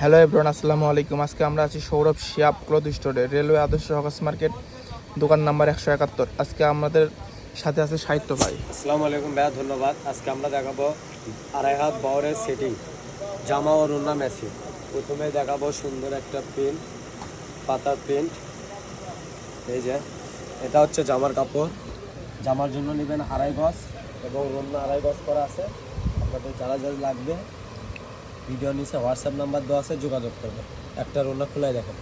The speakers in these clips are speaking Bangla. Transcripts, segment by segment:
হ্যালো এভরিওয়ান, আসসালামু আলাইকুম। আজকে আমরা আছি সৌরভ শিয়াব ক্লথ স্টোরে, রেলওয়ে আদর্শ হকার্স মার্কেট, দোকান নাম্বার 171। আজকে আমাদের সাথে আছে সাহিত্য ভাই। আসসালামু আলাইকুম ভাইয়া, ধন্যবাদ। আজকে আমরা দেখাবো আড়াই হাত বহরের সেটিং, জামা ও ওড়না ম্যাচিং। প্রথমে দেখাবো সুন্দর একটা প্রিন্ট, পাতার প্রিন্ট। এই যে এটা হচ্ছে জামার কাপড়। জামার জন্য নেবেন 2.5 গজ এবং ওড়না 2.5 গজ করা আছে। আপনাদের যারা যারা লাগবে ভিডিও নিচে হোয়াটসঅ্যাপ নাম্বার দেওয়া আছে, যোগাযোগ করবেন। একটা ওড়না খোলাই দেখেন,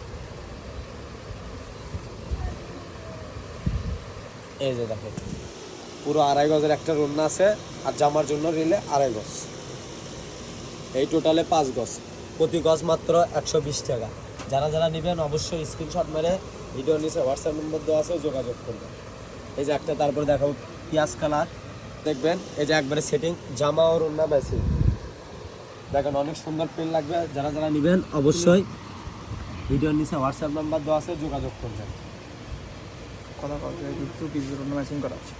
এই যে দেখেন পুরো 2.5 গজের একটা ওড়না আছে, আর জামার জন্য রিলে 2.5 গজ। এই টোটালে 5 গজ, প্রতি গজ মাত্র 120 টাকা। যারা যারা নেবেন অবশ্যই স্ক্রিনশট মেরে ভিডিও নিচে হোয়াটসঅ্যাপ নম্বর দেওয়া আছে, যোগাযোগ করবেন। এই যে একটা, তারপরে দেখাবো পিঁয়াজ কালার, দেখবেন এই যে একবারে সেটিং জামা ও ওড়না ম্যাচিং। দেখেন অনেক সুন্দর প্রিন্ট লাগবে। যারা যারা নেবেন অবশ্যই ভিডিও নিচে হোয়াটসঅ্যাপ নাম্বার দেওয়া আছে, যোগাযোগ করবেন। কথা কথা টু পিসের ওড়না ম্যাচিং করা আছে,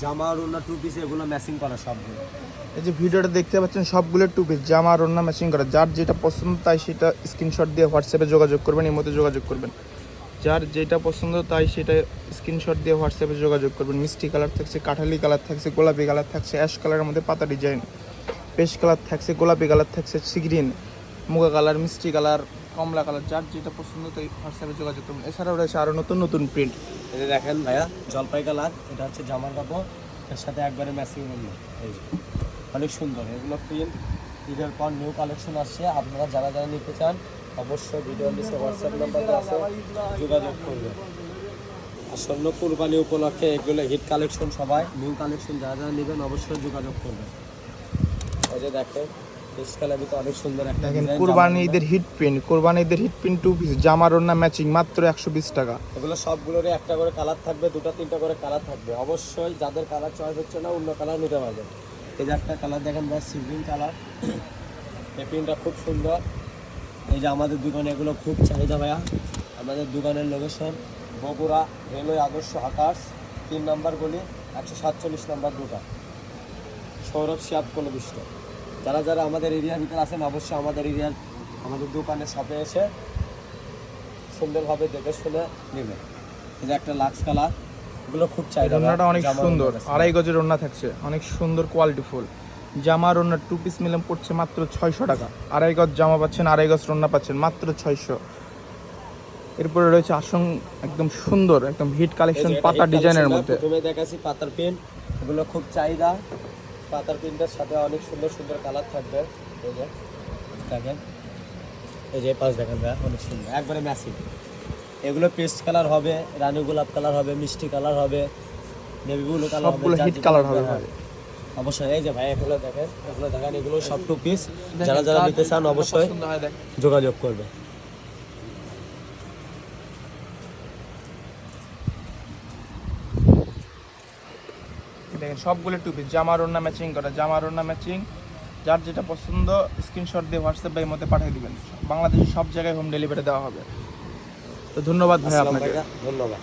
জামা আর ওড়না 2 পিস, এগুলো ম্যাচিং করা সবগুলো। এই যে ভিডিওটা দেখতে পাচ্ছেন সবগুলো 2 পিস জামা আর ওড়না ম্যাচিং করা। যার যেটা পছন্দ তাই সেটা স্ক্রিনশট দিয়ে হোয়াটসঅ্যাপে যোগাযোগ করবেন, এর মধ্যে যোগাযোগ করবেন। যার যেটা পছন্দ তাই সেটা স্ক্রিনশট দিয়ে হোয়াটসঅ্যাপে যোগাযোগ করবেন। মিষ্টি কালার থাকছে, কাঠালি কালার থাকছে, গোলাপি কালার থাকছে, অ্যাশ কালারের মধ্যে পাতা ডিজাইন, পেস্ট কালার থাকছে, গোলাপি কালার থাকছে, সিগ্রিন, মুগা কালার, মিষ্টি কালার, কমলা কালার। যার যেটা পছন্দ তাই হোয়াটসঅ্যাপে যোগাযোগ করবেন। এছাড়াও রয়েছে আরও নতুন নতুন প্রিন্ট। এই যে দেখেন ভাইয়া জলপাই কালার, এটা হচ্ছে জামার কাপড়, এর সাথে একবারে ম্যাচিং ওড়না। এই যে অনেক সুন্দর, এগুলো প্রিন্ট ঈদের পর নিউ কালেকশন আসছে। আপনারা যারা যারা নিতে চান অবশ্যই ভিডিও নিচে হোয়াটসঅ্যাপ নাম্বার আছে, যোগাযোগ করবেন। আসন্ন কুরবানি উপলক্ষে এগুলো হিট কালেকশন, সবাই নিউ কালেকশন। যারা যারা নেবেন অবশ্যই যোগাযোগ করবেন। এই যে দেখেন পেস্ট কালার, ভিতরে অনেক সুন্দর একটা দেখেন ডিজাইন। কুরবানি ঈদের হিট প্রিন্ট, কুরবানি ঈদের হিট প্রিন্ট 2 পিস জামার ওড়না ম্যাচিং মাত্র 120 টাকা। এগুলো সবগুলোরই একটা করে কালার থাকবে, 2-3টা করে কালার থাকবে। অবশ্যই যাদের কালার চয়েস হচ্ছে না অন্য কালার নিতে পারবেন। এই যে একটা কালার দেখেন ভাই, সিগ্রিন কালার, এই প্রিন্টটা খুব সুন্দর। এই যে আমাদের দোকানে এগুলো খুব চাহিদা ভাইয়া। আমাদের দোকানের লোকেশন বগুড়া রেলওয়ে আদর্শ হকার্স, 3 নম্বর গলি, 147 নম্বর দোকান, সৌরভ শিয়াব ক্লথ স্টোর। যারা যারা আমাদের এরিয়ার ভিতরে আছেন অবশ্যই আমাদের দোকানের শপে এসে সুন্দরভাবে দেখে শুনে নেবেন। এই যে একটা লাক্স কালার, এগুলো খুব চাহিদা। ওড়নাটা অনেক সুন্দর, 2.5 গজের ওড়না থাকছে, অনেক সুন্দর কোয়ালিটিফুল। জামার ওড়না 2 পিস মিলে পড়ছে মাত্র 600 টাকা। 2.5 গজ জামা পাচ্ছেন, 2.5 গজ ওড়না পাচ্ছেন মাত্র 600। এরপরে রয়েছে একদম সুন্দর একদম হিট কালেকশন পাতা ডিজাইনের মধ্যে। প্রথমে দেখাচ্ছি পাতার প্রিন্ট, এগুলো খুব চাহিদা। পাতার প্রিন্টের সাথে অনেক সুন্দর সুন্দর কালার থাকবে। এই যে দেখেন, এই যে পাশ দেখেন ভাই, অনেক সুন্দর একবারে ম্যাচিং। এগুলো পেস্ট কালার হবে, রানী গোলাপ কালার হবে, মিষ্টি কালার হবে, নেভি ব্লু কালার হবে, সবগুলো হিট কালার হবে। অবশ্যই এই যে ভাই এগুলো দেখেন, এগুলো সব 2 পিস। যারা যারা নিতে চান অবশ্যই যোগাযোগ করবে। দেখেন সবগুলো 2 পিস জামার ওড়না ম্যাচিং করা, জামার ওড়না ম্যাচিং। যার যেটা পছন্দ স্ক্রিনশট দিয়ে হোয়াটসঅ্যাপে এর মধ্যে পাঠিয়ে দিবেন। বাংলাদেশের সব জায়গায় হোম ডেলিভারি দেওয়া হবে। তো ধন্যবাদ ভাই আপনাকে, ধন্যবাদ।